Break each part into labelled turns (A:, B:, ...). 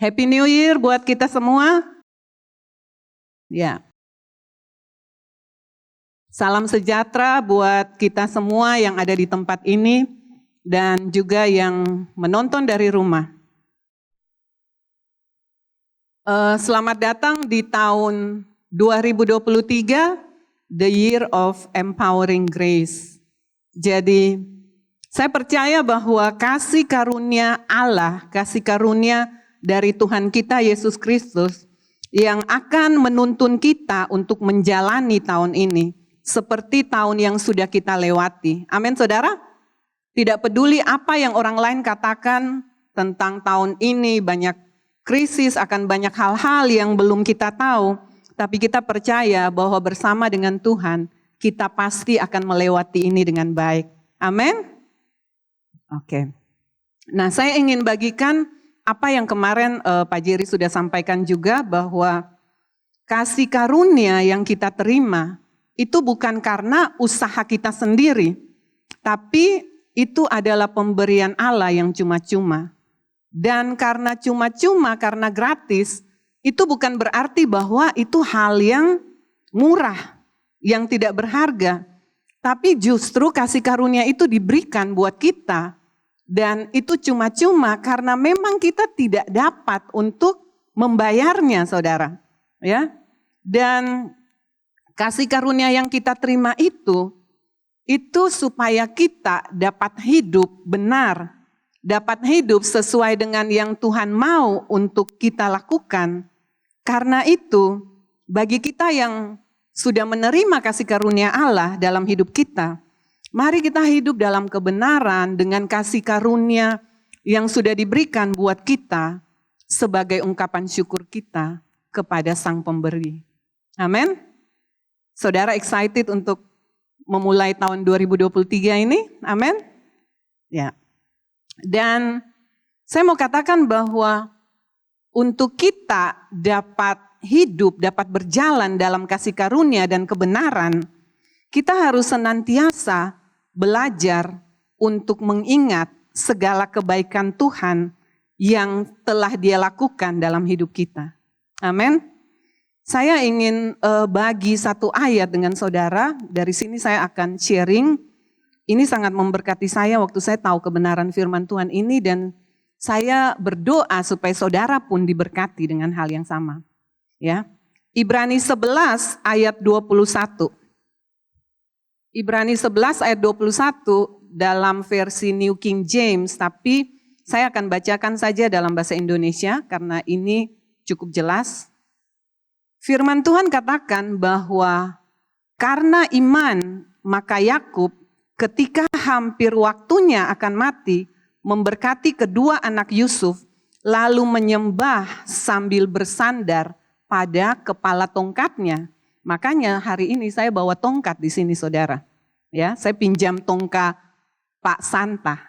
A: Happy New Year buat kita semua. Ya. Salam sejahtera buat kita semua yang ada di tempat ini dan juga yang menonton dari rumah. Selamat datang di tahun 2023, The Year of Empowering Grace. Jadi, saya percaya bahwa kasih karunia Allah, kasih karunia dari Tuhan kita Yesus Kristus yang akan menuntun kita untuk menjalani tahun ini seperti tahun yang sudah kita lewati. Amin, saudara? Tidak peduli apa yang orang lain katakan tentang tahun ini, banyak krisis, akan banyak hal-hal yang belum kita tahu, tapi kita percaya bahwa bersama dengan Tuhan, kita pasti akan melewati ini dengan baik. Amin? Oke. Nah, saya ingin bagikan apa yang kemarin Pak Jerry sudah sampaikan juga, bahwa kasih karunia yang kita terima itu bukan karena usaha kita sendiri, tapi itu adalah pemberian Allah yang cuma-cuma. Dan karena cuma-cuma, karena gratis, itu bukan berarti bahwa itu hal yang murah, yang tidak berharga. Tapi justru kasih karunia itu diberikan buat kita. Dan itu cuma-cuma karena memang kita tidak dapat untuk membayarnya, saudara. Ya. Dan kasih karunia yang kita terima itu supaya kita dapat hidup benar, dapat hidup sesuai dengan yang Tuhan mau untuk kita lakukan. Karena itu, bagi kita yang sudah menerima kasih karunia Allah dalam hidup kita, mari kita hidup dalam kebenaran dengan kasih karunia yang sudah diberikan buat kita sebagai ungkapan syukur kita kepada Sang Pemberi. Amin. Saudara excited untuk memulai tahun 2023 ini? Amin. Ya. Dan saya mau katakan bahwa untuk kita dapat hidup, dapat berjalan dalam kasih karunia dan kebenaran, kita harus senantiasa belajar untuk mengingat segala kebaikan Tuhan yang telah Dia lakukan dalam hidup kita. Amin. Saya ingin bagi satu ayat dengan saudara, dari sini saya akan sharing. Ini sangat memberkati saya waktu saya tahu kebenaran firman Tuhan ini, dan saya berdoa supaya saudara pun diberkati dengan hal yang sama. Ya. Ibrani 11 ayat 21. Ibrani 11 ayat 21 dalam versi New King James, tapi saya akan bacakan saja dalam bahasa Indonesia karena ini cukup jelas. Firman Tuhan katakan bahwa karena iman maka Yakub ketika hampir waktunya akan mati memberkati kedua anak Yusuf lalu menyembah sambil bersandar pada kepala tongkatnya. Makanya hari ini saya bawa tongkat di sini, saudara. Ya, saya pinjam tongkat Pak Santa.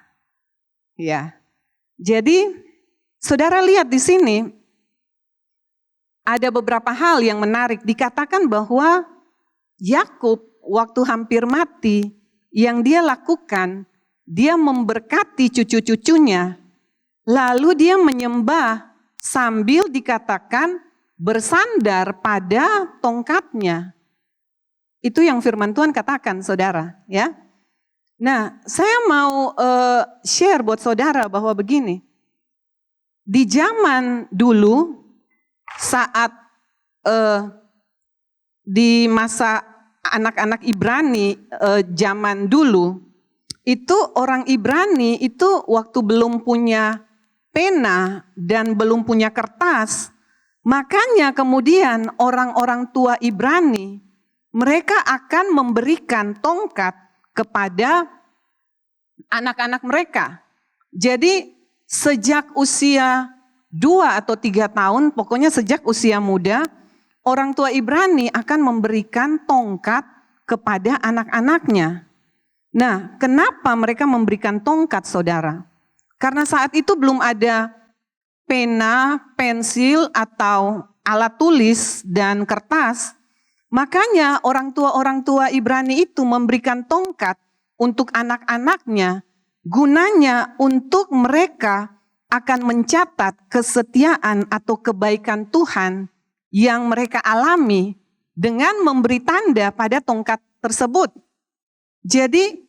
A: Ya, jadi saudara lihat di sini ada beberapa hal yang menarik. Dikatakan bahwa Yakub waktu hampir mati, yang dia lakukan, dia memberkati cucu-cucunya, lalu dia menyembah sambil dikatakan bersandar pada tongkatnya. Itu yang firman Tuhan katakan, saudara. Ya. Nah, saya mau share buat saudara bahwa begini. Di zaman dulu, saat di masa anak-anak Ibrani zaman dulu, itu orang Ibrani itu waktu belum punya pena dan belum punya kertas, makanya kemudian orang-orang tua Ibrani, mereka akan memberikan tongkat kepada anak-anak mereka. Jadi sejak usia 2 atau 3 tahun, pokoknya sejak usia muda, orang tua Ibrani akan memberikan tongkat kepada anak-anaknya. Nah, kenapa mereka memberikan tongkat, saudara? Karena saat itu belum ada pena, pensil, atau alat tulis dan kertas. Makanya orang tua Ibrani itu memberikan tongkat untuk anak-anaknya, gunanya untuk mereka akan mencatat kesetiaan atau kebaikan Tuhan yang mereka alami dengan memberi tanda pada tongkat tersebut. Jadi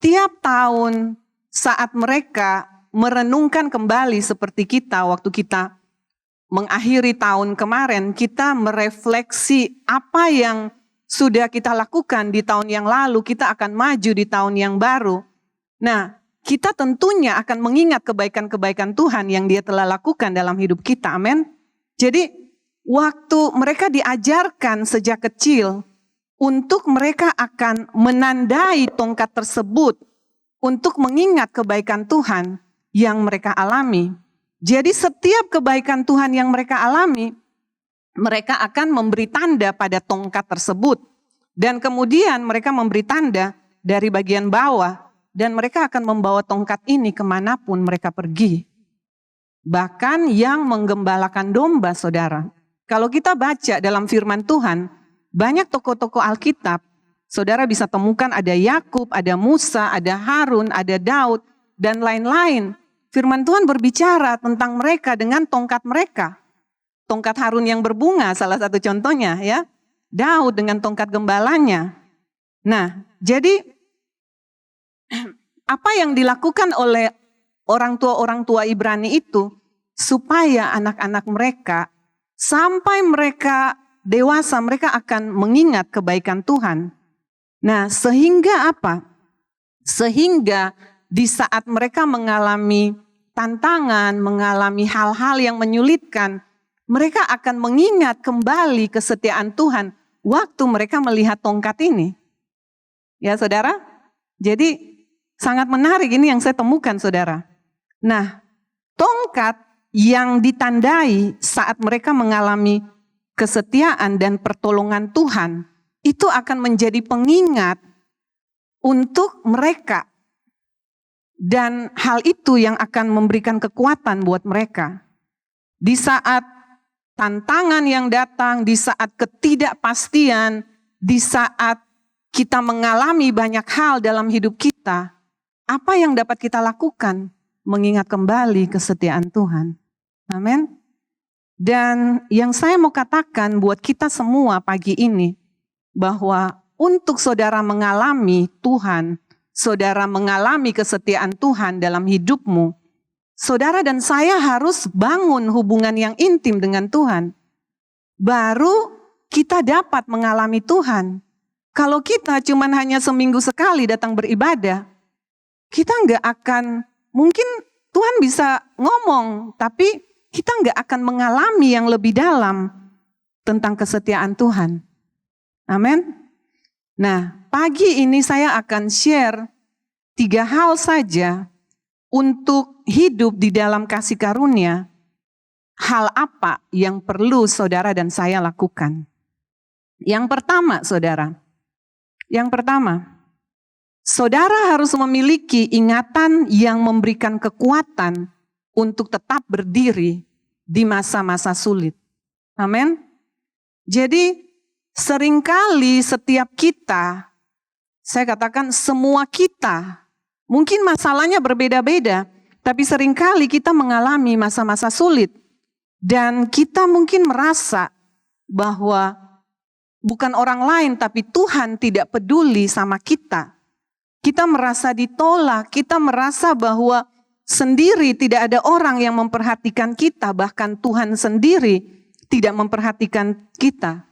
A: tiap tahun saat mereka merenungkan kembali seperti kita waktu kita mengakhiri tahun kemarin, kita merefleksi apa yang sudah kita lakukan di tahun yang lalu, kita akan maju di tahun yang baru. Nah, kita tentunya akan mengingat kebaikan-kebaikan Tuhan yang Dia telah lakukan dalam hidup kita, amin. Jadi, waktu mereka diajarkan sejak kecil, untuk mereka akan menandai tongkat tersebut, untuk mengingat kebaikan Tuhan yang mereka alami. Jadi setiap kebaikan Tuhan yang mereka alami, mereka akan memberi tanda pada tongkat tersebut. Dan kemudian mereka memberi tanda dari bagian bawah. Dan mereka akan membawa tongkat ini kemanapun mereka pergi. Bahkan yang menggembalakan domba, saudara. Kalau kita baca dalam firman Tuhan, banyak tokoh-tokoh Alkitab, saudara bisa temukan ada Yakub, ada Musa, ada Harun, ada Daud, dan lain-lain. Firman Tuhan berbicara tentang mereka dengan tongkat mereka. Tongkat Harun yang berbunga, salah satu contohnya ya. Daud dengan tongkat gembalanya. Nah, jadi apa yang dilakukan oleh orang tua Ibrani itu, supaya anak-anak mereka, sampai mereka dewasa, mereka akan mengingat kebaikan Tuhan. Nah, sehingga apa? Sehingga di saat mereka mengalami tantangan, mengalami hal-hal yang menyulitkan, mereka akan mengingat kembali kesetiaan Tuhan waktu mereka melihat tongkat ini. Ya saudara, jadi sangat menarik ini yang saya temukan saudara. Nah, tongkat yang ditandai saat mereka mengalami kesetiaan dan pertolongan Tuhan, itu akan menjadi pengingat untuk mereka. Dan hal itu yang akan memberikan kekuatan buat mereka. Di saat tantangan yang datang, di saat ketidakpastian, di saat kita mengalami banyak hal dalam hidup kita, apa yang dapat kita lakukan? Mengingat kembali kesetiaan Tuhan. Amin. Dan yang saya mau katakan buat kita semua pagi ini, bahwa untuk saudara mengalami Tuhan, saudara mengalami kesetiaan Tuhan dalam hidupmu, saudara dan saya harus bangun hubungan yang intim dengan Tuhan. Baru kita dapat mengalami Tuhan. Kalau kita cuman hanya seminggu sekali datang beribadah, kita nggak akan, mungkin Tuhan bisa ngomong, tapi kita nggak akan mengalami yang lebih dalam tentang kesetiaan Tuhan. Amin. Nah, pagi ini saya akan share 3 hal saja untuk hidup di dalam kasih karunia. Hal apa yang perlu saudara dan saya lakukan? Yang pertama, saudara. Yang pertama, saudara harus memiliki ingatan yang memberikan kekuatan untuk tetap berdiri di masa-masa sulit. Amin. Jadi, seringkali setiap kita, saya katakan semua kita, mungkin masalahnya berbeda-beda, tapi seringkali kita mengalami masa-masa sulit. Dan kita mungkin merasa bahwa bukan orang lain, tapi Tuhan tidak peduli sama kita. Kita merasa ditolak, kita merasa bahwa sendiri tidak ada orang yang memperhatikan kita, bahkan Tuhan sendiri tidak memperhatikan kita.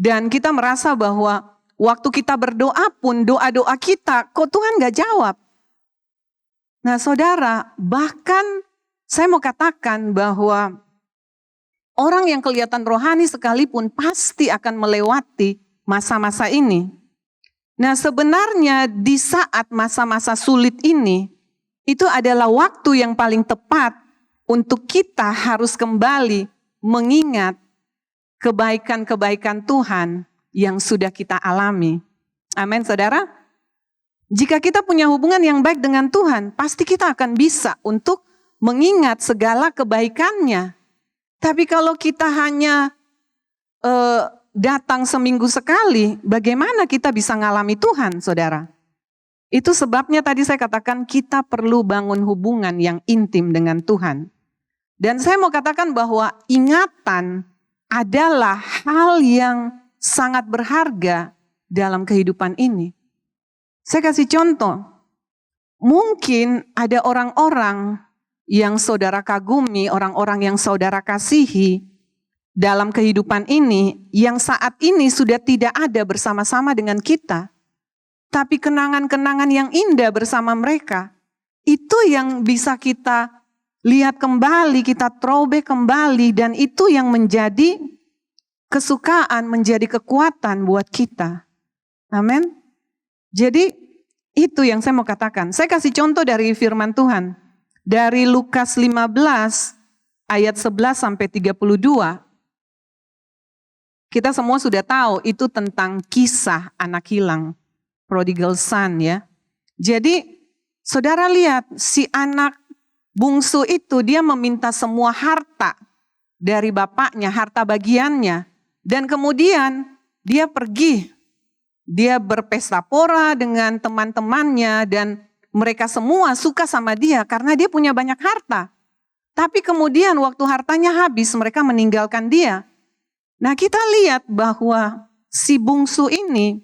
A: Dan kita merasa bahwa waktu kita berdoa pun doa-doa kita kok Tuhan gak jawab. Nah saudara, bahkan saya mau katakan bahwa orang yang kelihatan rohani sekalipun pasti akan melewati masa-masa ini. Nah sebenarnya di saat masa-masa sulit ini, itu adalah waktu yang paling tepat untuk kita harus kembali mengingat kebaikan-kebaikan Tuhan yang sudah kita alami. Amin, saudara. Jika kita punya hubungan yang baik dengan Tuhan, pasti kita akan bisa untuk mengingat segala kebaikannya. Tapi kalau kita hanya datang seminggu sekali, bagaimana kita bisa ngalami Tuhan, saudara? Itu sebabnya tadi saya katakan kita perlu bangun hubungan yang intim dengan Tuhan. Dan saya mau katakan bahwa ingatan adalah hal yang sangat berharga dalam kehidupan ini. Saya kasih contoh. Mungkin ada orang-orang yang saudara kagumi, orang-orang yang saudara kasihi dalam kehidupan ini, yang saat ini sudah tidak ada bersama-sama dengan kita. Tapi kenangan-kenangan yang indah bersama mereka, itu yang bisa kita lihat kembali, kita throwback kembali, dan itu yang menjadi kesukaan, menjadi kekuatan buat kita. Amin. Jadi itu yang saya mau katakan. Saya kasih contoh dari firman Tuhan. Dari Lukas 15 ayat 11 sampai 32. Kita semua sudah tahu itu tentang kisah anak hilang. Prodigal son ya. Jadi saudara lihat si anak bungsu itu dia meminta semua harta dari bapaknya, harta bagiannya. Dan kemudian dia pergi, dia berpesta pora dengan teman-temannya dan mereka semua suka sama dia karena dia punya banyak harta. Tapi kemudian waktu hartanya habis mereka meninggalkan dia. Nah kita lihat bahwa si bungsu ini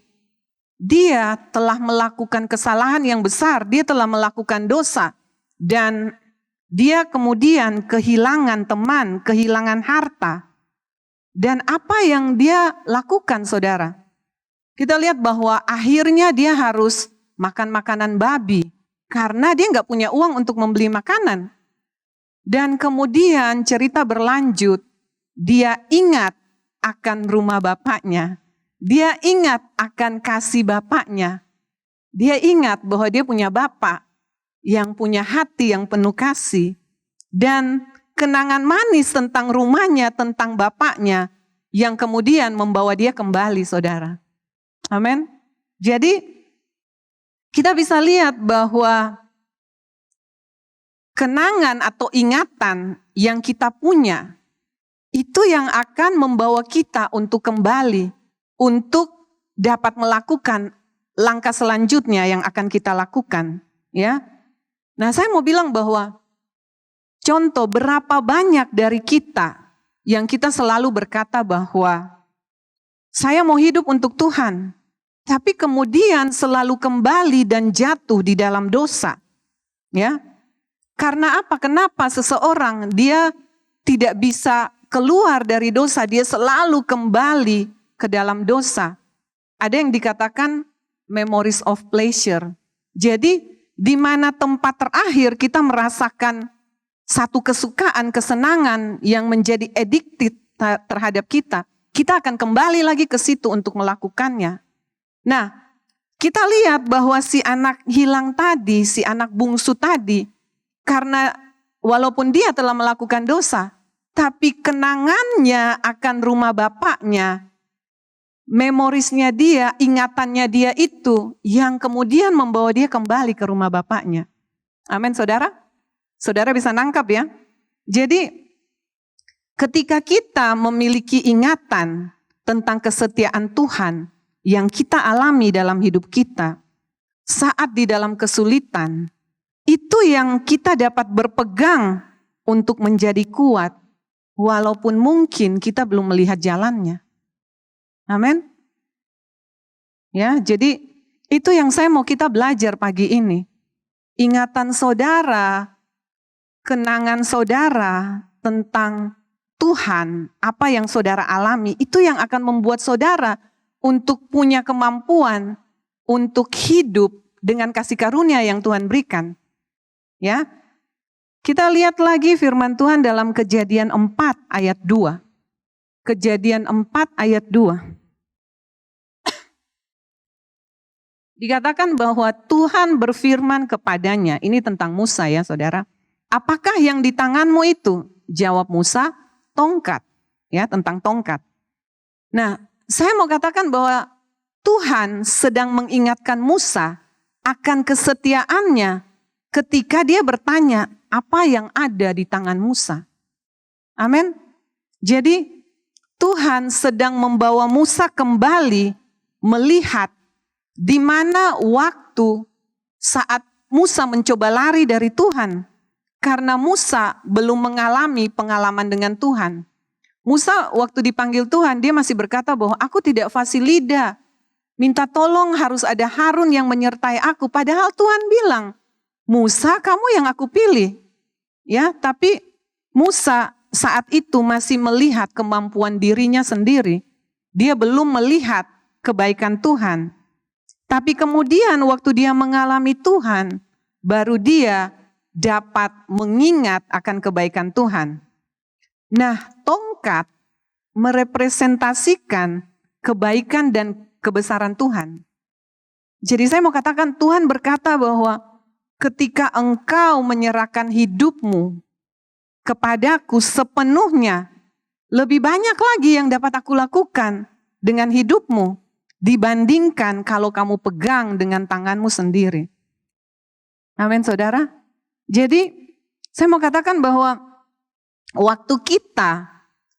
A: dia telah melakukan kesalahan yang besar, dia telah melakukan dosa. Dan dia kemudian kehilangan teman, kehilangan harta. Dan apa yang dia lakukan saudara? Kita lihat bahwa akhirnya dia harus makan makanan babi. Karena dia nggak punya uang untuk membeli makanan. Dan kemudian cerita berlanjut, dia ingat akan rumah bapaknya. Dia ingat akan kasih bapaknya. Dia ingat bahwa dia punya bapak yang punya hati yang penuh kasih. Dan kenangan manis tentang rumahnya, tentang bapaknya, yang kemudian membawa dia kembali, saudara. Amin. Jadi kita bisa lihat bahwa kenangan atau ingatan yang kita punya, itu yang akan membawa kita untuk kembali, untuk dapat melakukan langkah selanjutnya yang akan kita lakukan, ya. Nah, saya mau bilang bahwa contoh berapa banyak dari kita yang kita selalu berkata bahwa saya mau hidup untuk Tuhan, tapi kemudian selalu kembali dan jatuh di dalam dosa, ya. Karena apa? Kenapa seseorang dia tidak bisa keluar dari dosa, dia selalu kembali ke dalam dosa. Ada yang dikatakan memories of pleasure. Jadi di mana tempat terakhir kita merasakan satu kesukaan, kesenangan yang menjadi addicted terhadap kita, kita akan kembali lagi ke situ untuk melakukannya. Nah, kita lihat bahwa si anak hilang tadi, si anak bungsu tadi, karena walaupun dia telah melakukan dosa, tapi kenangannya akan rumah bapaknya, memorisnya dia, ingatannya dia itu yang kemudian membawa dia kembali ke rumah bapaknya. Amin, saudara? Saudara bisa nangkap ya? Jadi ketika kita memiliki ingatan tentang kesetiaan Tuhan yang kita alami dalam hidup kita, saat di dalam kesulitan, itu yang kita dapat berpegang untuk menjadi kuat, walaupun mungkin kita belum melihat jalannya. Amin. Ya, jadi itu yang saya mau kita belajar pagi ini. Ingatan saudara, kenangan saudara tentang Tuhan, apa yang saudara alami, itu yang akan membuat saudara untuk punya kemampuan untuk hidup dengan kasih karunia yang Tuhan berikan. Ya. Kita lihat lagi firman Tuhan dalam Kejadian 4 ayat 2. Kejadian 4 ayat 2. Dikatakan bahwa Tuhan berfirman kepadanya, ini tentang Musa ya saudara. Apakah yang di tanganmu itu? Jawab Musa, tongkat. Ya, tentang tongkat. Nah, saya mau katakan bahwa Tuhan sedang mengingatkan Musa akan kesetiaannya ketika dia bertanya, apa yang ada di tangan Musa? Amin. Jadi Tuhan sedang membawa Musa kembali melihat di mana waktu saat Musa mencoba lari dari Tuhan. Karena Musa belum mengalami pengalaman dengan Tuhan. Musa waktu dipanggil Tuhan, dia masih berkata bahwa aku tidak fasih lidah. Minta tolong harus ada Harun yang menyertai aku. Padahal Tuhan bilang, Musa kamu yang aku pilih. Ya, tapi Musa saat itu masih melihat kemampuan dirinya sendiri. Dia belum melihat kebaikan Tuhan. Tapi kemudian waktu dia mengalami Tuhan, baru dia dapat mengingat akan kebaikan Tuhan. Nah, tongkat merepresentasikan kebaikan dan kebesaran Tuhan. Jadi saya mau katakan Tuhan berkata bahwa ketika engkau menyerahkan hidupmu kepadaku sepenuhnya, lebih banyak lagi yang dapat aku lakukan dengan hidupmu dibandingkan kalau kamu pegang dengan tanganmu sendiri. Amin, saudara. Jadi saya mau katakan bahwa waktu kita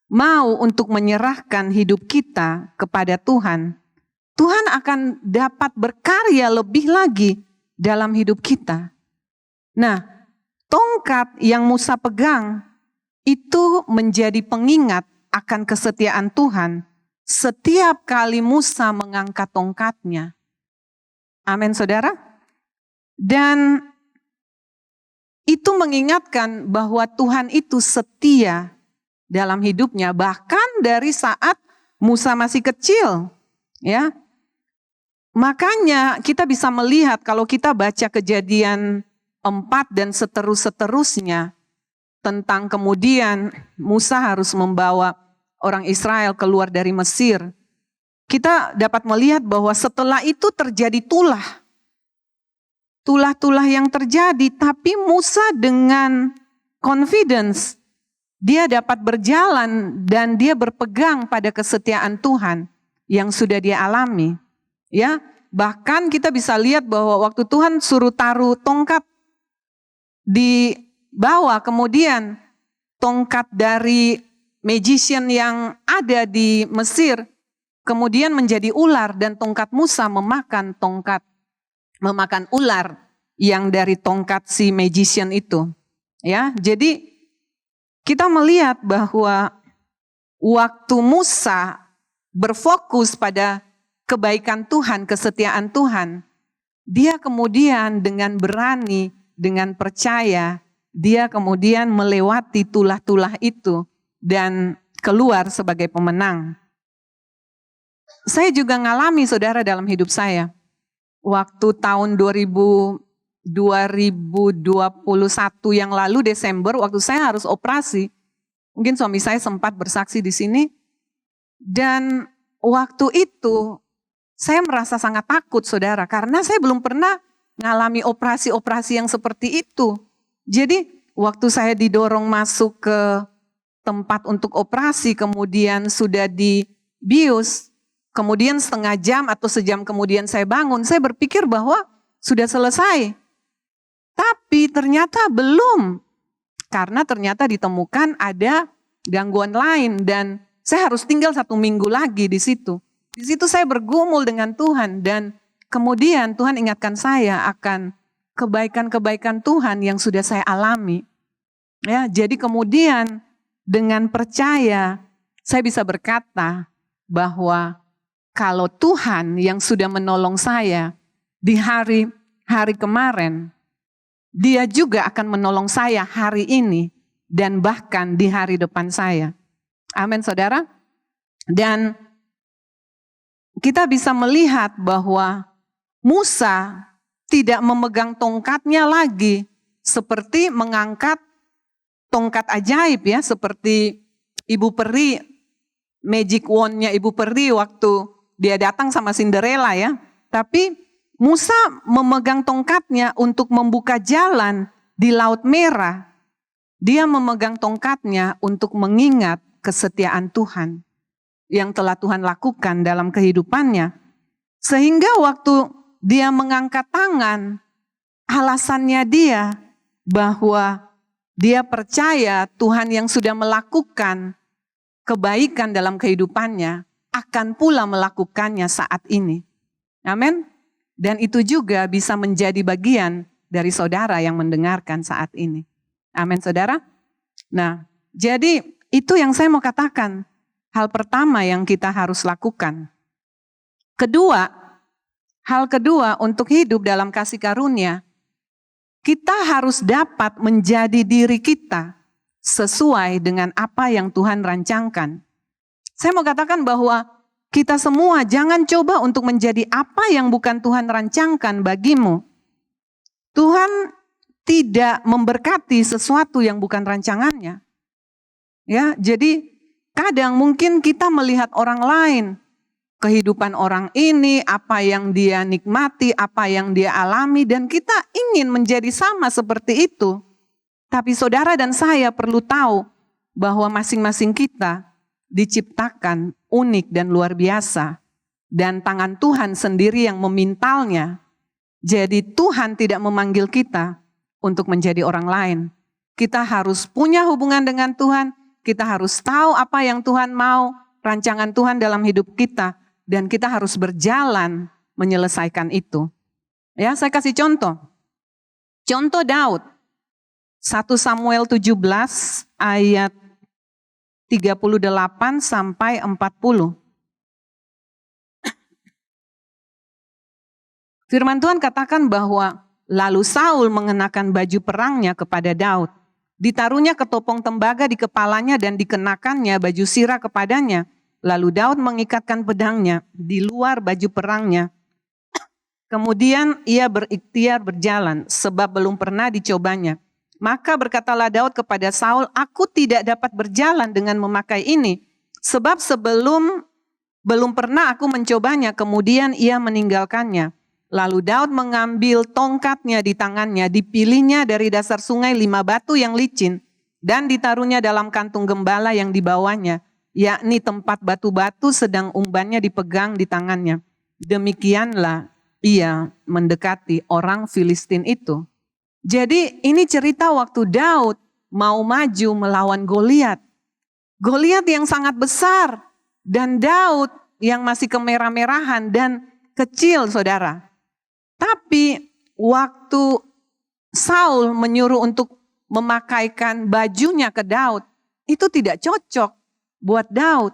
A: mau untuk menyerahkan hidup kita kepada Tuhan, Tuhan akan dapat berkarya lebih lagi dalam hidup kita. Nah, tongkat yang Musa pegang itu menjadi pengingat akan kesetiaan Tuhan setiap kali Musa mengangkat tongkatnya. Amin, saudara. Dan itu mengingatkan bahwa Tuhan itu setia dalam hidupnya, bahkan dari saat Musa masih kecil, ya. Makanya kita bisa melihat kalau kita baca Kejadian 4 dan seterusnya tentang kemudian Musa harus membawa orang Israel keluar dari Mesir. Kita dapat melihat bahwa setelah itu terjadi tulah-tulah yang terjadi, tapi Musa dengan confidence, dia dapat berjalan dan dia berpegang pada kesetiaan Tuhan yang sudah dia alami. Ya, bahkan kita bisa lihat bahwa waktu Tuhan suruh taruh tongkat di bawah, kemudian tongkat dari magician yang ada di Mesir, kemudian menjadi ular dan tongkat Musa memakan ular yang dari tongkat si magician itu. Ya, jadi kita melihat bahwa waktu Musa berfokus pada kebaikan Tuhan, kesetiaan Tuhan, dia kemudian dengan berani, dengan percaya, dia kemudian melewati tulah-tulah itu dan keluar sebagai pemenang. Saya juga ngalami, saudara, dalam hidup saya. Waktu tahun 2021 yang lalu Desember, waktu saya harus operasi, mungkin suami saya sempat bersaksi di sini, dan waktu itu saya merasa sangat takut, saudara, karena saya belum pernah ngalami operasi-operasi yang seperti itu. Jadi waktu saya didorong masuk ke tempat untuk operasi, kemudian sudah dibius, kemudian setengah jam atau sejam kemudian saya bangun, saya berpikir bahwa sudah selesai. Tapi ternyata belum, karena ternyata ditemukan ada gangguan lain dan saya harus tinggal 1 minggu lagi di situ. Di situ saya bergumul dengan Tuhan dan kemudian Tuhan ingatkan saya akan kebaikan-kebaikan Tuhan yang sudah saya alami. Ya, jadi kemudian dengan percaya saya bisa berkata bahwa kalau Tuhan yang sudah menolong saya di hari kemarin, Dia juga akan menolong saya hari ini dan bahkan di hari depan saya. Amin, saudara. Dan kita bisa melihat bahwa Musa tidak memegang tongkatnya lagi seperti mengangkat tongkat ajaib, ya, seperti Ibu Peri, magic wand-nya Ibu Peri waktu dia datang sama Cinderella, ya. Tapi Musa memegang tongkatnya untuk membuka jalan di Laut Merah. Dia memegang tongkatnya untuk mengingat kesetiaan Tuhan yang telah Tuhan lakukan dalam kehidupannya. Sehingga waktu dia mengangkat tangan, alasannya dia bahwa dia percaya Tuhan yang sudah melakukan kebaikan dalam kehidupannya akan pula melakukannya saat ini. Amin. Dan itu juga bisa menjadi bagian dari saudara yang mendengarkan saat ini. Amin saudara. Nah, jadi itu yang saya mau katakan. Hal pertama yang kita harus lakukan. Hal kedua untuk hidup dalam kasih karunia, kita harus dapat menjadi diri kita sesuai dengan apa yang Tuhan rancangkan. Saya mau katakan bahwa kita semua jangan coba untuk menjadi apa yang bukan Tuhan rancangkan bagimu. Tuhan tidak memberkati sesuatu yang bukan rancangannya. Ya, jadi kadang mungkin kita melihat orang lain, kehidupan orang ini, apa yang dia nikmati, apa yang dia alami, dan kita ingin menjadi sama seperti itu. Tapi saudara dan saya perlu tahu bahwa masing-masing kita diciptakan unik dan luar biasa. Dan tangan Tuhan sendiri yang memintalnya. Jadi Tuhan tidak memanggil kita untuk menjadi orang lain. Kita harus punya hubungan dengan Tuhan. Kita harus tahu apa yang Tuhan mau, rancangan Tuhan dalam hidup kita. Dan kita harus berjalan menyelesaikan itu. Ya, saya kasih contoh. Contoh Daud. 1 Samuel 17 ayat 38 sampai 40. Firman Tuhan katakan bahwa lalu Saul mengenakan baju perangnya kepada Daud. Ditaruhnya ketopong tembaga di kepalanya dan dikenakannya baju sirah kepadanya. Lalu Daud mengikatkan pedangnya di luar baju perangnya. Kemudian ia berikhtiar berjalan sebab belum pernah dicobanya. Maka berkatalah Daud kepada Saul, aku tidak dapat berjalan dengan memakai ini. Sebab belum pernah aku mencobanya, kemudian ia meninggalkannya. Lalu Daud mengambil tongkatnya di tangannya, dipilihnya dari dasar sungai 5 batu yang licin, dan ditaruhnya dalam kantung gembala yang dibawanya, yakni tempat batu-batu sedang umbannya dipegang di tangannya. Demikianlah ia mendekati orang Filistin itu. Jadi ini cerita waktu Daud mau maju melawan Goliat. Goliat yang sangat besar dan Daud yang masih kemerah-merahan dan kecil saudara. Tapi waktu Saul menyuruh untuk memakaikan bajunya ke Daud, itu tidak cocok buat Daud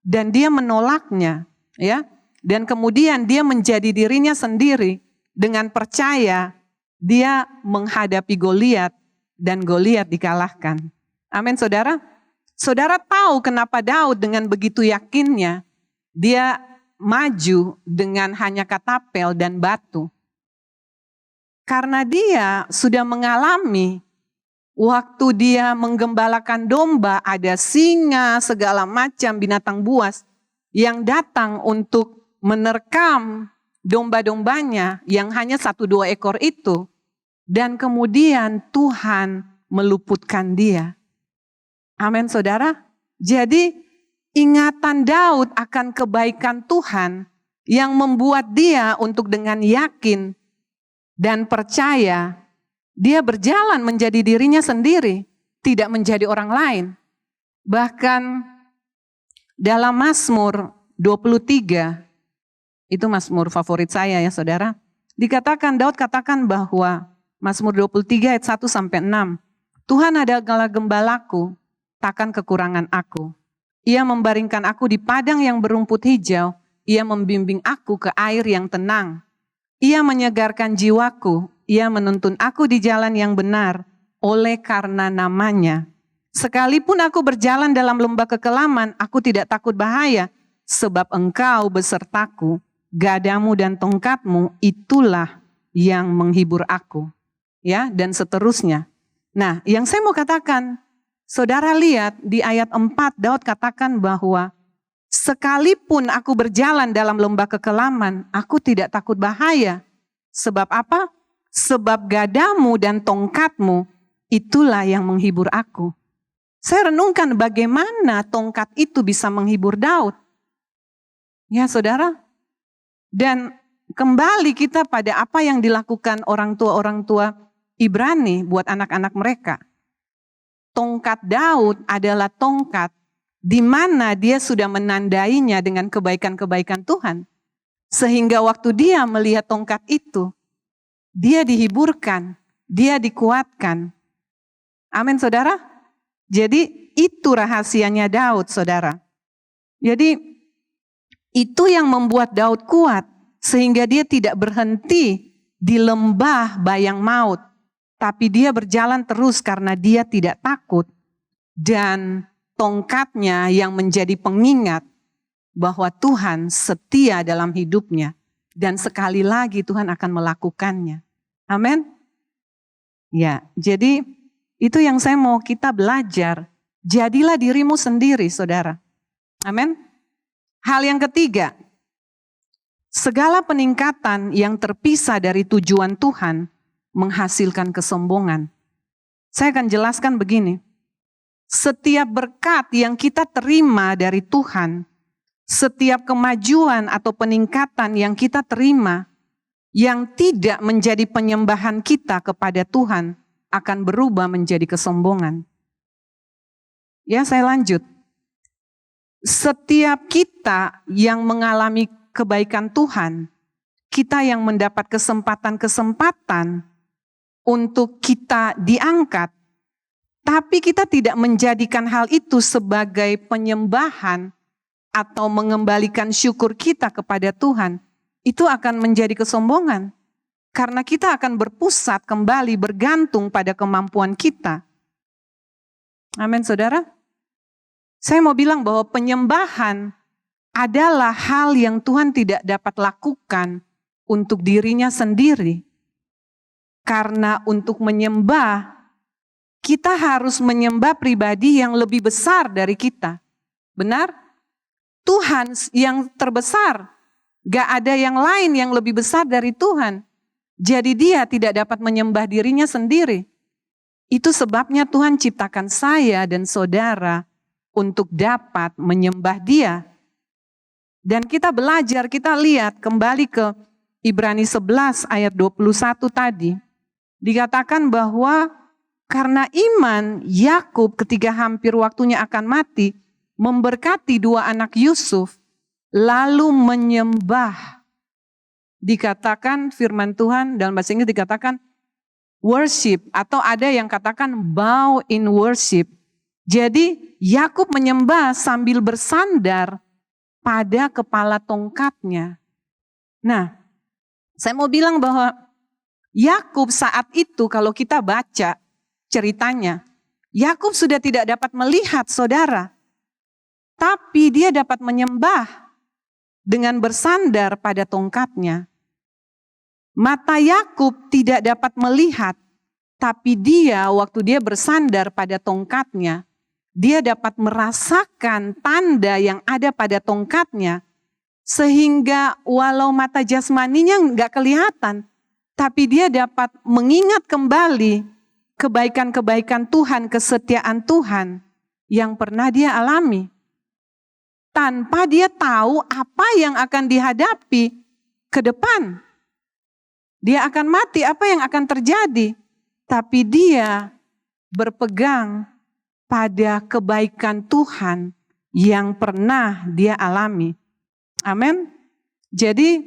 A: dan dia menolaknya, ya. Dan kemudian dia menjadi dirinya sendiri dengan percaya dia menghadapi Goliat dan Goliat dikalahkan. Amin saudara. Saudara tahu kenapa Daud dengan begitu yakinnya dia maju dengan hanya katapel dan batu. Karena dia sudah mengalami waktu dia menggembalakan domba, ada singa, segala macam binatang buas yang datang untuk menerkam domba-dombanya yang hanya 1-2 ekor itu. Dan kemudian Tuhan meluputkan dia. Amin saudara. Jadi ingatan Daud akan kebaikan Tuhan yang membuat dia untuk dengan yakin dan percaya dia berjalan menjadi dirinya sendiri, tidak menjadi orang lain. Bahkan dalam Mazmur 23, itu Mazmur favorit saya ya saudara, dikatakan Daud katakan bahwa Mazmur 23 ayat 1 sampai 6. Tuhan adalah gembalaku, takkan kekurangan aku. Ia membaringkan aku di padang yang berumput hijau, ia membimbing aku ke air yang tenang. Ia menyegarkan jiwaku, ia menuntun aku di jalan yang benar, oleh karena namanya. Sekalipun aku berjalan dalam lembah kekelaman, aku tidak takut bahaya, sebab engkau besertaku, gadamu dan tongkatmu, itulah yang menghibur aku. Ya, dan seterusnya. Nah, yang saya mau katakan, saudara lihat di ayat 4 Daud katakan bahwa sekalipun aku berjalan dalam lembah kekelaman, aku tidak takut bahaya. Sebab apa? Sebab gadamu dan tongkatmu, itulah yang menghibur aku. Saya renungkan bagaimana tongkat itu bisa menghibur Daud. Ya saudara, dan kembali kita pada apa yang dilakukan orang tua Ibrani buat anak-anak mereka. Tongkat Daud adalah tongkat di mana dia sudah menandainya dengan kebaikan-kebaikan Tuhan. Sehingga waktu dia melihat tongkat itu, dia dihiburkan, dia dikuatkan. Amin, saudara. Jadi itu rahasianya Daud, saudara. Jadi itu yang membuat Daud kuat, sehingga dia tidak berhenti di lembah bayang maut. Tapi dia berjalan terus karena dia tidak takut. Dan tongkatnya yang menjadi pengingat bahwa Tuhan setia dalam hidupnya. Dan sekali lagi Tuhan akan melakukannya. Amin. Ya, jadi itu yang saya mau kita belajar. Jadilah dirimu sendiri, saudara. Amin. Hal yang ketiga, segala peningkatan yang terpisah dari tujuan Tuhan menghasilkan kesombongan. Saya akan jelaskan begini. Setiap berkat yang kita terima dari Tuhan, setiap kemajuan atau peningkatan yang kita terima, yang tidak menjadi penyembahan kita kepada Tuhan, akan berubah menjadi kesombongan. Ya, saya lanjut. Setiap kita yang mengalami kebaikan Tuhan, kita yang mendapat kesempatan-kesempatan untuk kita diangkat, tapi kita tidak menjadikan hal itu sebagai penyembahan atau mengembalikan syukur kita kepada Tuhan, itu akan menjadi kesombongan. Karena kita akan berpusat kembali bergantung pada kemampuan kita. Amin, saudara. Saya mau bilang bahwa penyembahan adalah hal yang Tuhan tidak dapat lakukan untuk dirinya sendiri. Karena untuk menyembah, kita harus menyembah pribadi yang lebih besar dari kita. Benar? Tuhan yang terbesar. Gak ada yang lain yang lebih besar dari Tuhan. Jadi dia tidak dapat menyembah dirinya sendiri. Itu sebabnya Tuhan ciptakan saya dan saudara untuk dapat menyembah dia. Dan kita belajar, kita lihat kembali ke Ibrani 11 ayat 21 tadi. Dikatakan bahwa karena iman Yakub ketika hampir waktunya akan mati, memberkati dua anak Yusuf, lalu menyembah. Dikatakan firman Tuhan dalam bahasa Inggris dikatakan worship, atau ada yang katakan bow in worship. Jadi Yakub menyembah sambil bersandar pada kepala tongkatnya. Nah, saya mau bilang bahwa Yakub saat itu kalau kita baca ceritanya, Yakub sudah tidak dapat melihat saudara, tapi dia dapat menyembah dengan bersandar pada tongkatnya. Mata Yakub tidak dapat melihat, tapi dia waktu dia bersandar pada tongkatnya, dia dapat merasakan tanda yang ada pada tongkatnya, sehingga walau mata jasmaninya nggak kelihatan, tapi dia dapat mengingat kembali kebaikan-kebaikan Tuhan, kesetiaan Tuhan yang pernah dia alami. Tanpa dia tahu apa yang akan dihadapi ke depan. Dia akan mati, apa yang akan terjadi. Tapi dia berpegang pada kebaikan Tuhan yang pernah dia alami. Amin. Jadi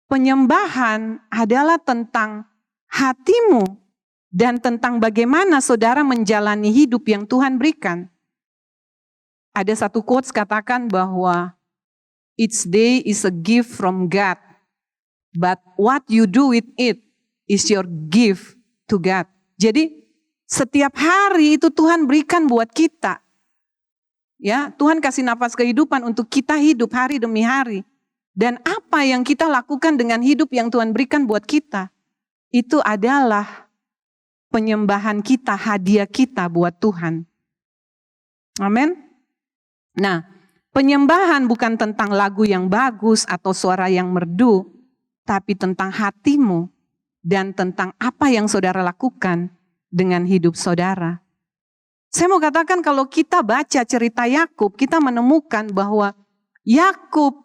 A: penyembahan adalah tentang hatimu dan tentang bagaimana saudara menjalani hidup yang Tuhan berikan. Ada satu quotes katakan bahwa each day is a gift from God, but what you do with it is your gift to God. Jadi setiap hari itu Tuhan berikan buat kita. Ya, Tuhan kasih nafas kehidupan untuk kita hidup hari demi hari. Dan apa yang kita lakukan dengan hidup yang Tuhan berikan buat kita, itu adalah penyembahan kita, hadiah kita buat Tuhan. Amin. Nah, penyembahan bukan tentang lagu yang bagus atau suara yang merdu, tapi tentang hatimu dan tentang apa yang saudara lakukan dengan hidup saudara. Saya mau katakan kalau kita baca cerita Yakub, kita menemukan bahwa Yakub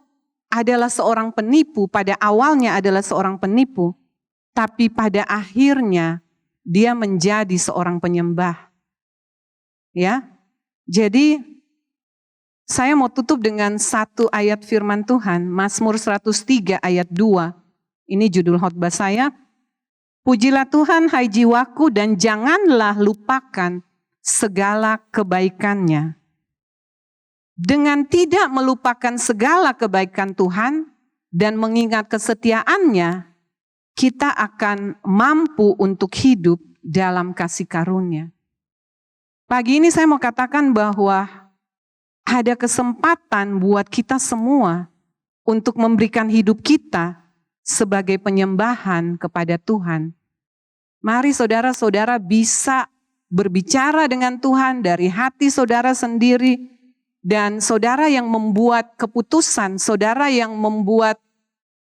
A: adalah seorang penipu, pada awalnya adalah seorang penipu, tapi pada akhirnya dia menjadi seorang penyembah. Ya. Jadi Saya mau tutup dengan satu ayat firman Tuhan, Mazmur 103 ayat 2. Ini judul khotbah saya. Pujilah Tuhan hai jiwaku dan janganlah lupakan segala kebaikannya. Dengan tidak melupakan segala kebaikan Tuhan dan mengingat kesetiaannya, kita akan mampu untuk hidup dalam kasih karunia. Pagi ini saya mau katakan bahwa ada kesempatan buat kita semua untuk memberikan hidup kita sebagai penyembahan kepada Tuhan. Mari saudara-saudara bisa berbicara dengan Tuhan dari hati saudara sendiri, dan saudara yang membuat keputusan, saudara yang membuat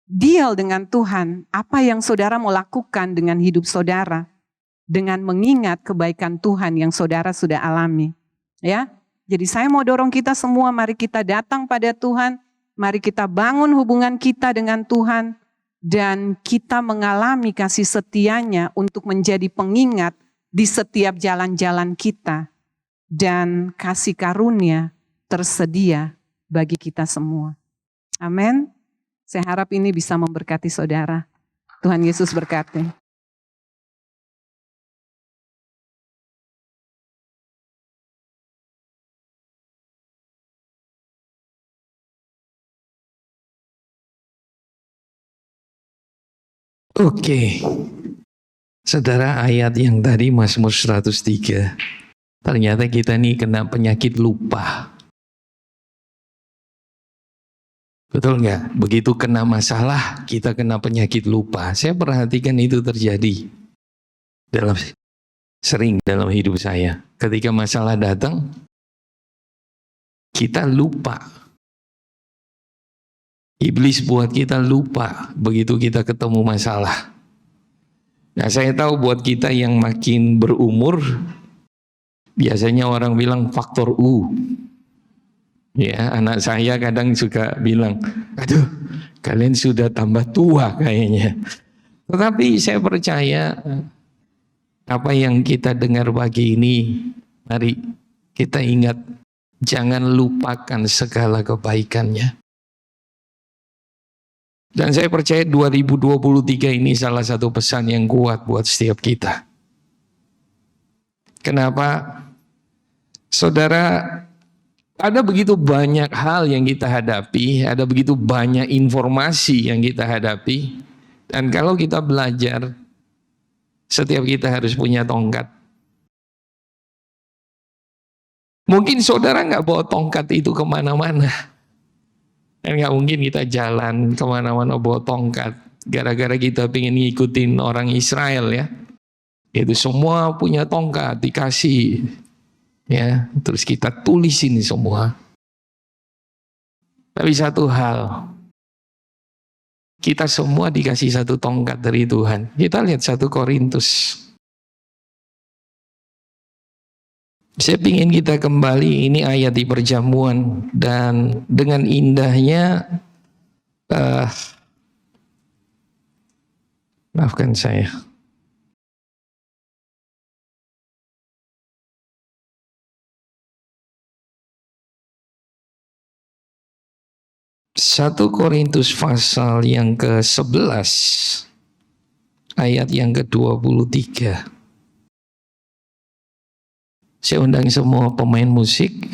A: deal dengan Tuhan, apa yang saudara mau lakukan dengan hidup saudara, dengan mengingat kebaikan Tuhan yang saudara sudah alami. Ya, jadi saya mau dorong kita semua, mari kita datang pada Tuhan, mari kita bangun hubungan kita dengan Tuhan, dan kita mengalami kasih setianya untuk menjadi pengingat di setiap jalan-jalan kita. Dan kasih karunia tersedia bagi kita semua. Amin. Saya harap ini bisa memberkati saudara. Tuhan Yesus berkati.
B: Oke, saudara, ayat yang tadi Mazmur 103, ternyata kita nih kena penyakit lupa. Betul nggak? Begitu kena masalah, kita kena penyakit lupa. Saya perhatikan itu terjadi sering dalam hidup saya. Ketika masalah datang, kita lupa. Iblis buat kita lupa begitu kita ketemu masalah. Nah, saya tahu buat kita yang makin berumur, biasanya orang bilang faktor U. Ya, anak saya kadang suka bilang, aduh, kalian sudah tambah tua kayaknya. Tetapi saya percaya apa yang kita dengar pagi ini, mari kita ingat, jangan lupakan segala kebaikannya. Dan saya percaya 2023 ini salah satu pesan yang kuat buat setiap kita. Kenapa? Saudara, ada begitu banyak hal yang kita hadapi, ada begitu banyak informasi yang kita hadapi, dan kalau kita belajar, setiap kita harus punya tongkat. Mungkin saudara nggak bawa tongkat itu kemana-mana. Dan nggak mungkin kita jalan kemana-mana bawa tongkat. Gara-gara kita pengen ngikutin orang Israel ya. Itu semua punya tongkat, dikasih. Ya, terus kita tulis ini semua. Tapi satu hal, kita semua dikasih satu tongkat dari Tuhan. Kita lihat 1 Korintus. Saya ingin kita kembali, ini ayat di perjamuan, dan dengan indahnya, maafkan saya. Satu Korintus pasal yang ke-11, ayat yang ke-23. Saya undang semua pemain musik.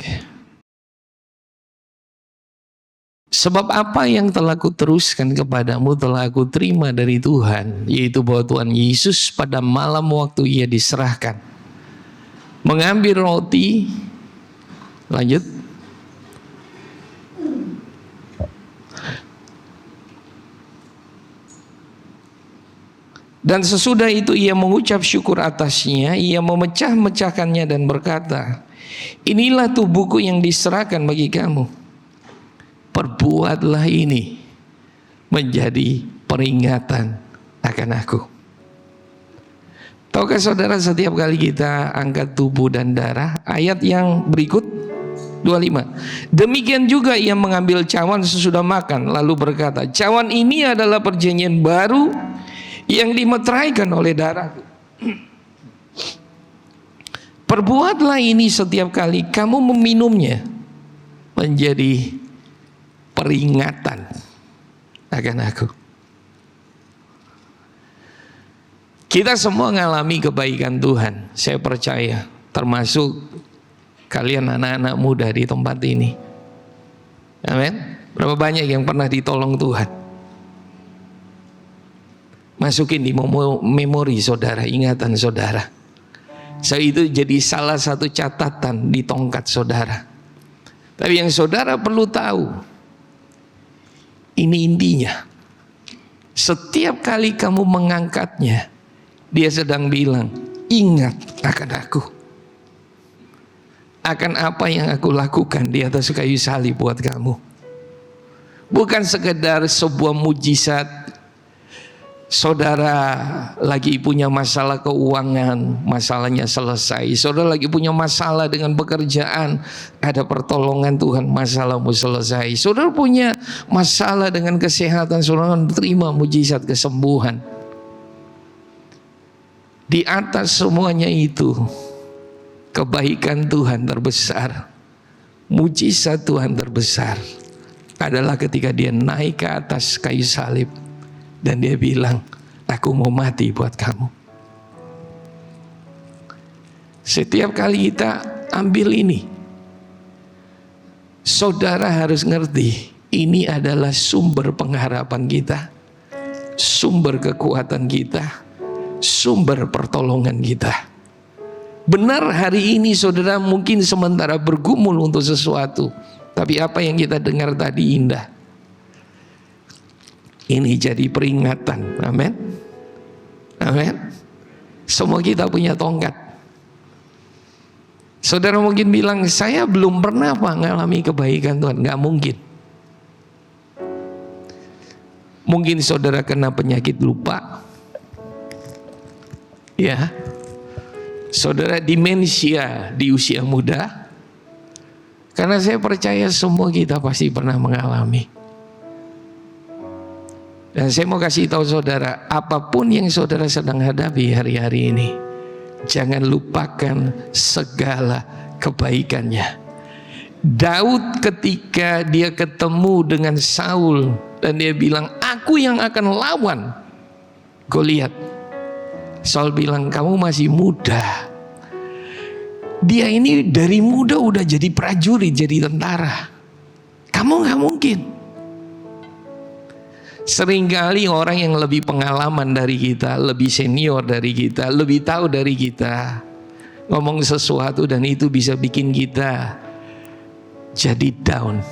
B: Sebab apa yang telah kuteruskan kepadamu telah aku terima dari Tuhan, yaitu bahwa Tuhan Yesus pada malam waktu ia diserahkan, mengambil roti, lanjut, dan sesudah itu ia mengucap syukur atasnya, ia memecah-mecahkannya dan berkata, inilah tubuhku yang diserahkan bagi kamu. Perbuatlah ini menjadi peringatan akan aku. Tahukah saudara, setiap kali kita angkat tubuh dan darah, ayat yang berikut 25. Demikian juga ia mengambil cawan sesudah makan, lalu berkata, cawan ini adalah perjanjian baru yang dimeteraikan oleh darahku. Perbuatlah ini setiap kali kamu meminumnya menjadi peringatan akan aku. Kita semua mengalami kebaikan Tuhan, saya percaya, termasuk kalian anak-anak muda di tempat ini. Amin. Berapa banyak yang pernah ditolong Tuhan? Masukin di memori saudara, ingatan saudara. So itu jadi salah satu catatan di tongkat saudara. Tapi yang saudara perlu tahu, ini intinya. Setiap kali kamu mengangkatnya, dia sedang bilang, ingat akan aku. Akan apa yang aku lakukan di atas kayu salib buat kamu. Bukan sekedar sebuah mujizat. Saudara lagi punya masalah keuangan, masalahnya selesai. Saudara lagi punya masalah dengan pekerjaan, ada pertolongan Tuhan, masalahmu selesai. Saudara punya masalah dengan kesehatan, saudara terima mujizat kesembuhan. Di atas semuanya itu, kebaikan Tuhan terbesar, mujizat Tuhan terbesar adalah ketika dia naik ke atas kayu salib dan dia bilang, aku mau mati buat kamu. Setiap kali kita ambil ini, saudara harus ngerti, ini adalah sumber pengharapan kita, sumber kekuatan kita, sumber pertolongan kita. Benar, hari ini saudara mungkin sementara bergumul untuk sesuatu, tapi apa yang kita dengar tadi indah. Ini jadi peringatan. Amin. Amin. Semua kita punya tongkat. Saudara mungkin bilang, saya belum pernah mengalami kebaikan Tuhan. Gak mungkin. Mungkin saudara kena penyakit lupa. Ya, saudara demensia di usia muda. Karena saya percaya semua kita pasti pernah mengalami. Dan saya mau kasih tahu saudara, apapun yang saudara sedang hadapi hari-hari ini, jangan lupakan segala kebaikannya. Daud ketika dia ketemu dengan Saul dan dia bilang, aku yang akan lawan Goliat. Saul bilang, kamu masih muda. Dia ini dari muda udah jadi prajurit, jadi tentara. Kamu gak mungkin. Seringkali orang yang lebih pengalaman dari kita, lebih senior dari kita, lebih tahu dari kita, ngomong sesuatu dan itu bisa bikin kita jadi down.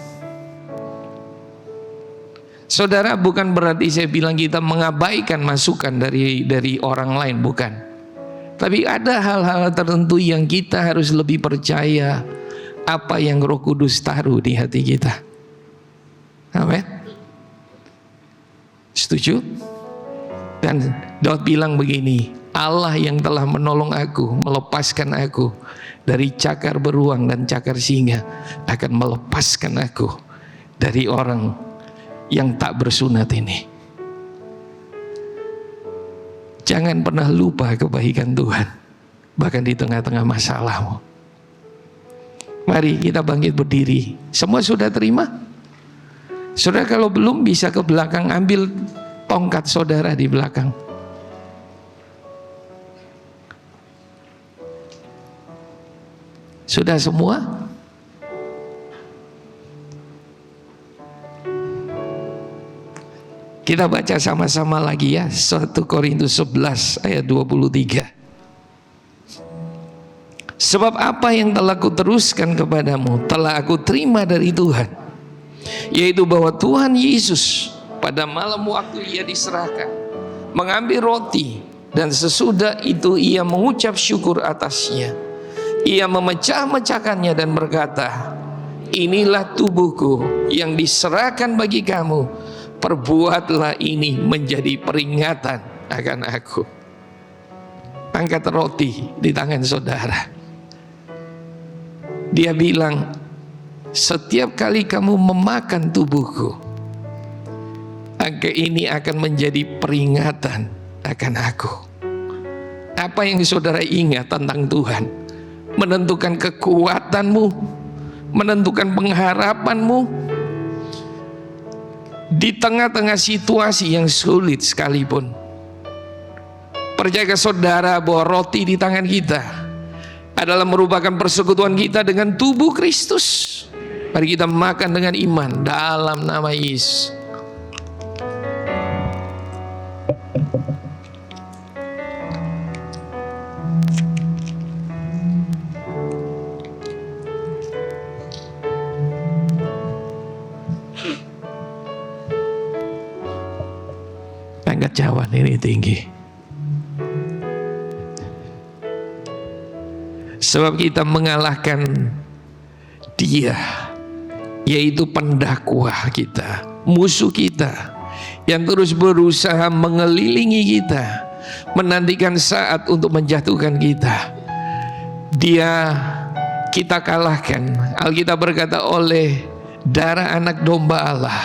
B: Saudara, bukan berarti saya bilang kita mengabaikan masukan dari orang lain, bukan. Tapi ada hal-hal tertentu yang kita harus lebih percaya apa yang Roh Kudus taruh di hati kita. Amin. Setuju? Dan Daud bilang begini, Allah yang telah menolong aku, melepaskan aku dari cakar beruang dan cakar singa, akan melepaskan aku dari orang yang tak bersunat ini. Jangan pernah lupa kebaikan Tuhan, bahkan di tengah-tengah masalahmu. Mari kita bangkit berdiri. Semua sudah terima? Saudara kalau belum bisa ke belakang, ambil tongkat saudara di belakang. Sudah semua? Kita baca sama-sama lagi ya, 1 Korintus 11 ayat 23. Sebab apa yang telah kuteruskan kepadamu telah aku terima dari Tuhan, yaitu bahwa Tuhan Yesus pada malam waktu ia diserahkan mengambil roti, dan sesudah itu ia mengucap syukur atasnya. Ia memecah-mecahkannya dan berkata, inilah tubuhku yang diserahkan bagi kamu. Perbuatlah ini menjadi peringatan akan aku. Angkat roti di tangan saudara. Dia bilang, setiap kali kamu memakan tubuhku, angka ini akan menjadi peringatan akan aku. Apa yang saudara ingat tentang Tuhan menentukan kekuatanmu, menentukan pengharapanmu di tengah-tengah situasi yang sulit sekalipun. Percaya saudara bahwa roti di tangan kita adalah merupakan persekutuan kita dengan tubuh Kristus. Mari kita makan dengan iman dalam nama Yesus. Angkat cawan ini tinggi. Sebab kita mengalahkan dia, yaitu pendakwa kita, musuh kita, yang terus berusaha mengelilingi kita, menantikan saat untuk menjatuhkan kita. Dia kita kalahkan, Alkitab berkata, oleh darah anak domba Allah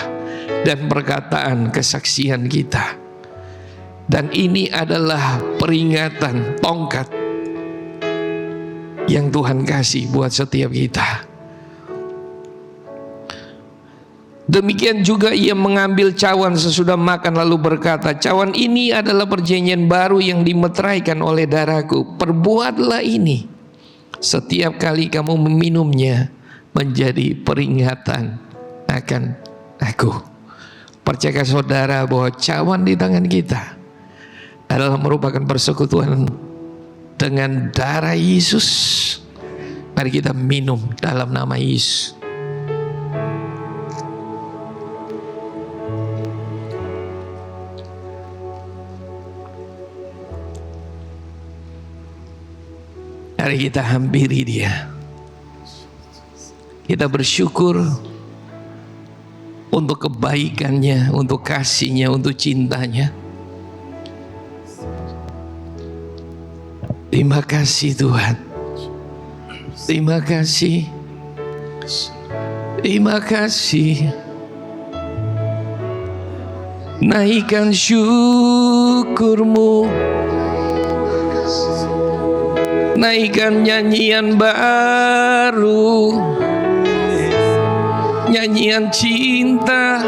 B: dan perkataan kesaksian kita. Dan ini adalah peringatan, tongkat yang Tuhan kasih buat setiap kita. Demikian juga ia mengambil cawan sesudah makan lalu berkata, cawan ini adalah perjanjian baru yang dimeteraikan oleh darahku. Perbuatlah ini setiap kali kamu meminumnya menjadi peringatan akan aku. Percaya saudara bahwa cawan di tangan kita adalah merupakan persekutuan dengan darah Yesus. Mari kita minum dalam nama Yesus. Mari kita hampiri dia. Kita bersyukur untuk kebaikannya, untuk kasihnya, untuk cintanya. Terima kasih Tuhan. Terima kasih. Terima kasih. Naikkan syukurmu. Naikkan nyanyian baru. Nyanyian cinta.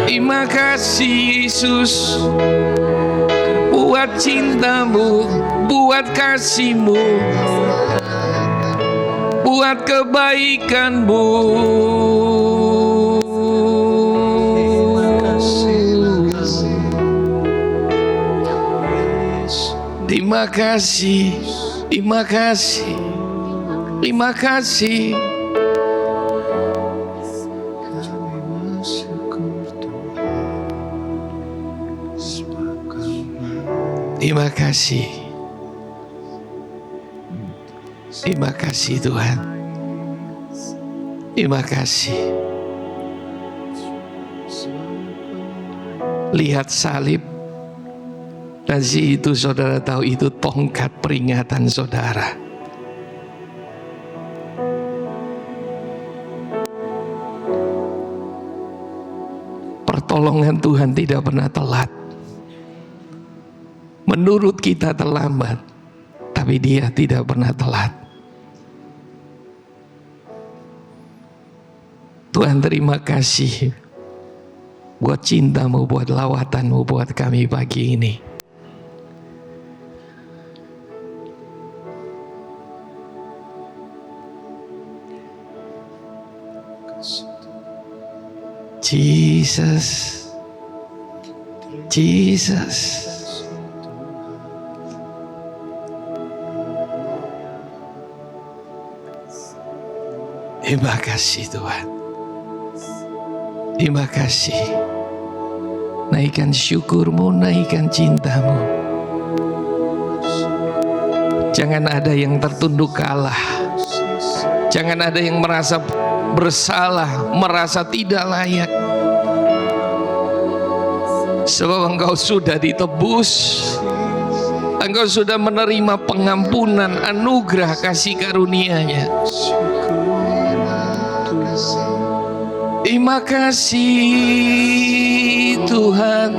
B: Terima kasih Yesus, buat cintamu, buat kasihmu, buat kebaikanmu. Terima kasih, terima kasih, terima kasih. Terima kasih. Terima kasih Tuhan. Terima kasih. Lihat salib. Dan itu saudara tahu itu tongkat peringatan saudara. Pertolongan Tuhan tidak pernah telat. Menurut kita terlambat, tapi Dia tidak pernah telat. Tuhan terima kasih buat cintamu, buat lawatanmu, buat kami pagi ini. Jesus, Jesus. Terima kasih Tuhan. Terima kasih. Naikkan syukurmu, naikkan cintamu. Jangan ada yang tertunduk kalah. Jangan ada yang merasa bersalah, merasa tidak layak. Sebab engkau sudah ditebus. Engkau sudah menerima pengampunan, anugerah kasih karunia-Nya. Terima kasih Tuhan.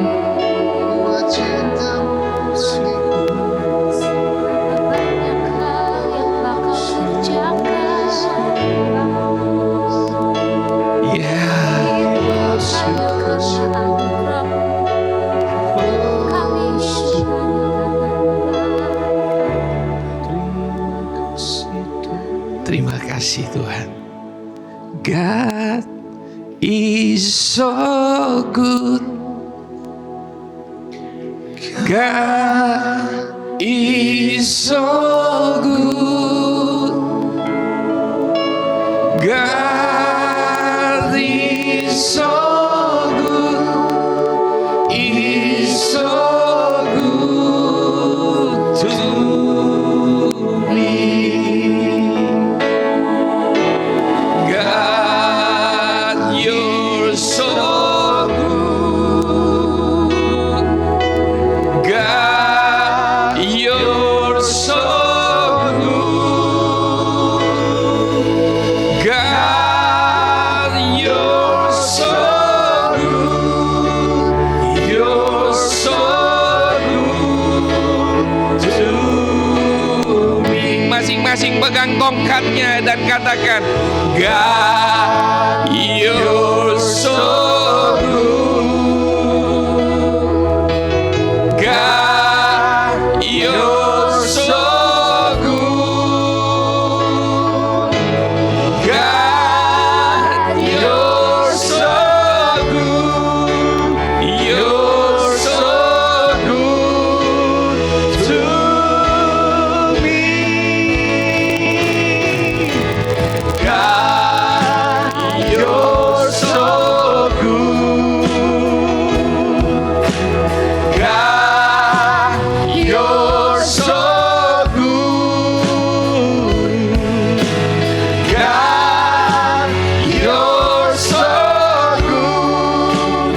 B: God is so good. God is so good. God is so good. Is so good to me. God, you're so good. God, you're so good. God, you're so good. You're so good to me. Masing-masing pegang tongkatnya dan katakan, God, you're so good. God, you're so good. God, you're so good. You're so good to me. God, you're so good. God, you're so good. God, you're so good.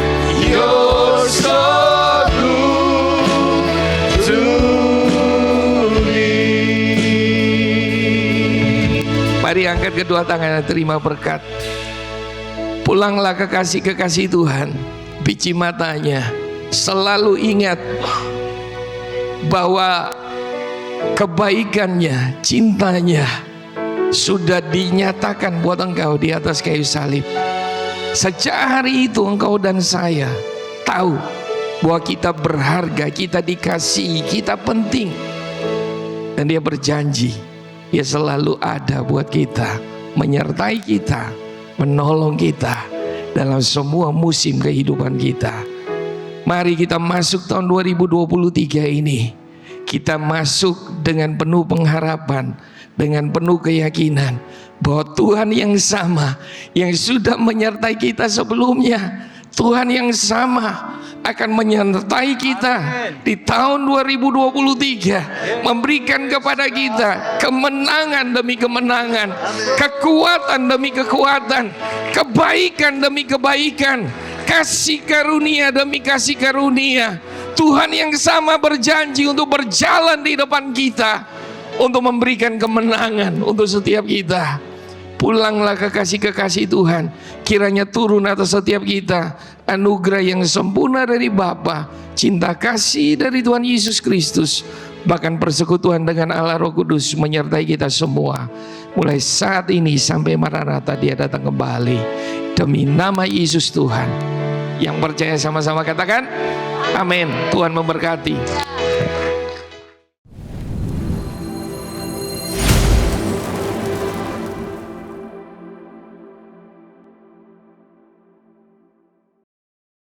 B: You're so good to me. Mari angkat kedua tangan, terima berkat. Pulanglah kekasih-kekasih Tuhan, biji matanya, selalu ingat bahwa kebaikannya, cintanya sudah dinyatakan buat engkau di atas kayu salib. Sejak hari itu engkau dan saya tahu bahwa kita berharga, kita dikasihi, kita penting. Dan dia berjanji, dia selalu ada buat kita, menyertai kita, menolong kita dalam semua musim kehidupan kita. Mari kita masuk tahun 2023 ini, kita masuk dengan penuh pengharapan, dengan penuh keyakinan bahwa Tuhan yang sama yang sudah menyertai kita sebelumnya, Tuhan yang sama akan menyertai kita di tahun 2023, memberikan kepada kita kemenangan demi kemenangan, kekuatan demi kekuatan, kebaikan demi kebaikan, kasih karunia demi kasih karunia. Tuhan yang sama berjanji untuk berjalan di depan kita, untuk memberikan kemenangan untuk setiap kita. Pulanglah kekasih-kekasih Tuhan, kiranya turun atas setiap kita anugerah yang sempurna dari Bapa, cinta kasih dari Tuhan Yesus Kristus, bahkan persekutuan dengan Allah Roh Kudus menyertai kita semua, mulai saat ini sampai Maranatha dia datang kembali. Demi nama Yesus Tuhan. Yang percaya sama-sama katakan amin. Tuhan memberkati.